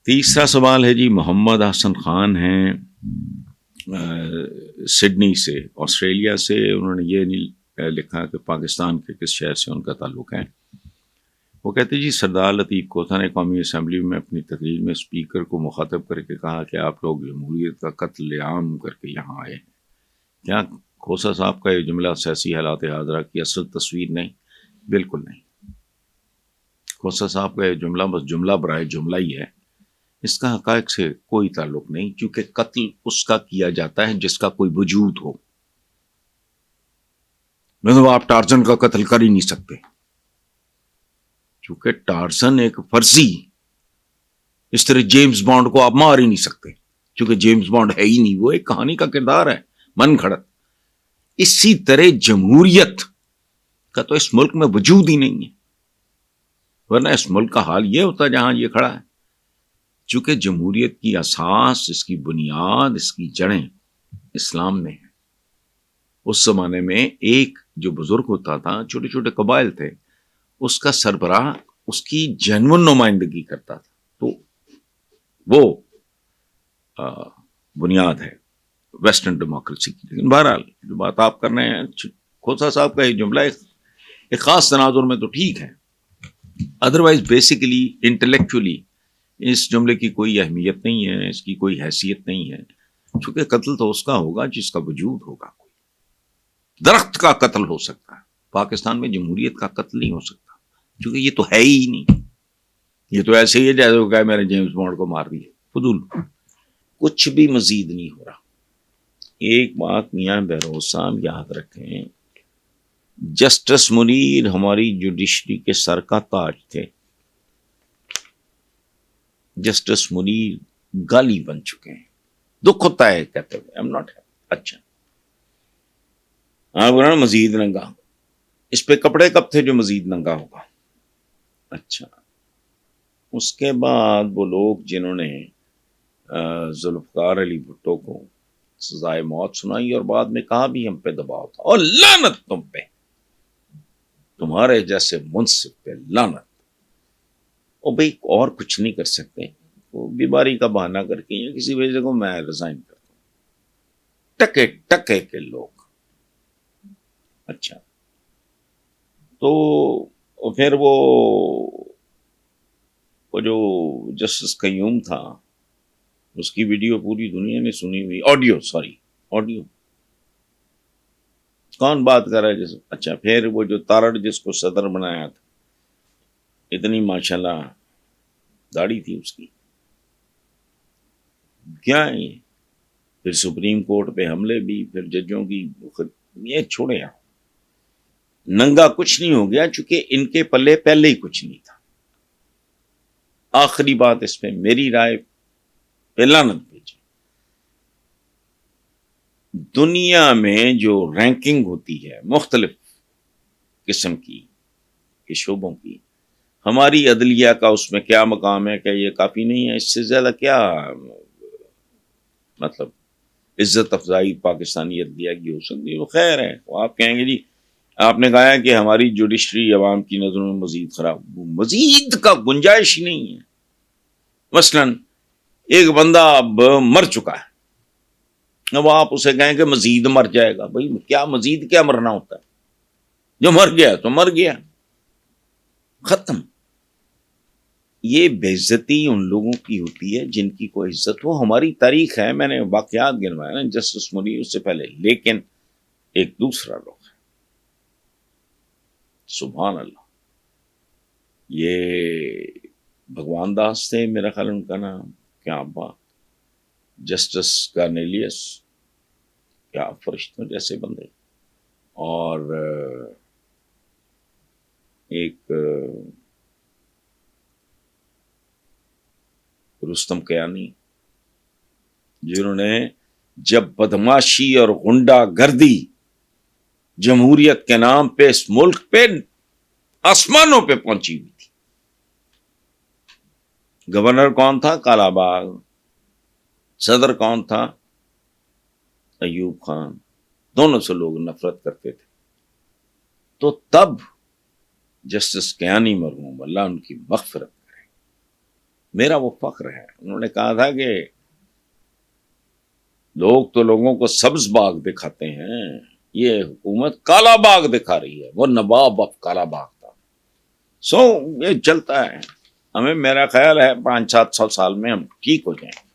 تیسرا سوال ہے جی، محمد حسن خان ہیں سڈنی سے، آسٹریلیا سے. انہوں نے یہ نہیں لکھا کہ پاکستان کے کس شہر سے ان کا تعلق ہے. وہ کہتے جی سردار لطیف کوتا نے قومی اسمبلی میں اپنی تقریر میں اسپیکر کو مخاطب کر کے کہا کہ آپ لوگ جمہوریت کا قتل عام کر کے یہاں آئے ہیں. کیا کھوسا صاحب کا یہ جملہ سیاسی حالات حاضرہ کی اصل تصویر نہیں؟ بالکل نہیں. کھوسا صاحب کا یہ جملہ بس جملہ برائے جملہ ہی ہے، اس کا حقائق سے کوئی تعلق نہیں، کیونکہ قتل اس کا کیا جاتا ہے جس کا کوئی وجود ہو. مطلب آپ ٹارزن کا قتل کر ہی نہیں سکتے، کیونکہ ٹارزن ایک فرضی، اس طرح جیمز بانڈ کو آپ مار ہی نہیں سکتے کیونکہ جیمز بانڈ ہے ہی نہیں، وہ ایک کہانی کا کردار ہے من گھڑت. اسی طرح جمہوریت کا تو اس ملک میں وجود ہی نہیں ہے، ورنہ اس ملک کا حال یہ ہوتا جہاں یہ کھڑا ہے. چونکہ جمہوریت کی اساس، اس کی بنیاد، اس کی جڑیں اسلام میں ہیں. اس زمانے میں ایک جو بزرگ ہوتا تھا، چھوٹے چھوٹے قبائل تھے، اس کا سربراہ اس کی جنون نمائندگی کرتا تھا. تو وہ بنیاد ہے ویسٹرن ڈیموکریسی کی. لیکن بہرحال جو بات آپ کر رہے ہیں، کھوسا صاحب کا یہ جملہ ایک خاص تناظر میں تو ٹھیک ہے، ادروائز بیسیکلی انٹلیکچولی اس جملے کی کوئی اہمیت نہیں ہے، اس کی کوئی حیثیت نہیں ہے. چونکہ قتل تو اس کا ہوگا جس کا وجود ہوگا. کوئی درخت کا قتل ہو سکتا ہے، پاکستان میں جمہوریت کا قتل نہیں ہو سکتا، کیونکہ یہ تو ہے ہی نہیں. یہ تو ایسے ہی ہے جیسے وہ کہا میں نے جیمز بانڈ کو مار دیا، فضول. کچھ بھی مزید نہیں ہو رہا. ایک بات میاں بہروز صاحب یاد رکھیں، جسٹس منیر ہماری جوڈیشری کے سر کا تاج تھے. جسٹس منیر گالی بن چکے ہیں. دکھ ہوتا ہے کہتے ہوئے I'm not happy. اچھا ہاں بولا نا مزید ننگا، اس پہ کپڑے کب تھے جو مزید ننگا ہوگا؟ اچھا اس کے بعد وہ لوگ جنہوں نے ذوالفقار علی بھٹو کو سزائے موت سنائی اور بعد میں کہا بھی ہم پہ دباؤ تھا، اور لعنت تم پہ، تمہارے جیسے منصف پہ لعنت. اور بھائی اور کچھ نہیں کر سکتے، وہ بیماری کا بہانہ کر کے یا کسی وجہ کو میں ریزائن کرتا ہوں. ٹکے ٹکے کے لوگ. اچھا تو پھر وہ جو جسٹس قیوم تھا، اس کی ویڈیو پوری دنیا نے سنی ہوئی، آڈیو کون بات کر رہا ہے جس. اچھا پھر وہ جو تارڑ جس کو صدر بنایا تھا، اتنی ماشاءاللہ داڑھی تھی اس کی، کیا ہے یہ؟ پھر سپریم کورٹ پہ حملے بھی، پھر ججوں کی یہ چھوڑے آپ. ننگا کچھ نہیں ہو گیا چونکہ ان کے پلے پہلے ہی کچھ نہیں تھا. آخری بات اس پہ میری رائے پہ لعنت بھیجی. دنیا میں جو رینکنگ ہوتی ہے مختلف قسم کی شعبوں کی، ہماری عدلیہ کا اس میں کیا مقام ہے؟ کہ یہ کافی نہیں ہے؟ اس سے زیادہ کیا مطلب عزت افزائی پاکستانی عدلیہ کی ہو سکتی ہے؟ وہ خیر ہے، وہ آپ کہیں گے جی آپ نے کہا ہے کہ ہماری جوڈیشری عوام کی نظروں میں مزید خراب، مزید کا گنجائش ہی نہیں ہے. مثلا ایک بندہ اب مر چکا ہے، اب آپ اسے کہیں کہ مزید مر جائے گا. بھائی کیا مزید کیا مرنا ہوتا ہے؟ جو مر گیا تو مر گیا، ختم. یہ بے عزتی ان لوگوں کی ہوتی ہے جن کی کوئی عزت ہو. ہماری تاریخ ہے، میں نے واقعات گنوائے نا، جسٹس منیر اس سے پہلے، لیکن ایک دوسرا لوگ ہے. سبحان اللہ، یہ بھگوان داس تھے میرا خیال ان کا نام، کیا بات، جسٹس کارنیلیس، کیا فرشتوں جیسے بندے. اور ایک رستم کیانی، جنہوں نے جب بدماشی اور غنڈہ گردی جمہوریت کے نام پہ اس ملک پہ آسمانوں پہ پہنچی ہوئی تھی. گورنر کون تھا؟ کالا باغ. صدر کون تھا؟ ایوب خان. دونوں سے لوگ نفرت کرتے تھے. تو تب جسٹس کیانی مرحوم، اللہ ان کی مغفرت کرے، میرا وہ فخر ہے. انہوں نے کہا تھا کہ لوگ تو لوگوں کو سبز باغ دکھاتے ہیں، یہ حکومت کالا باغ دکھا رہی ہے. وہ نواب آف کالا باغ تھا. سو یہ چلتا ہے. ہمیں میرا خیال ہے 500-700 سال میں ہم ٹھیک ہو جائیں.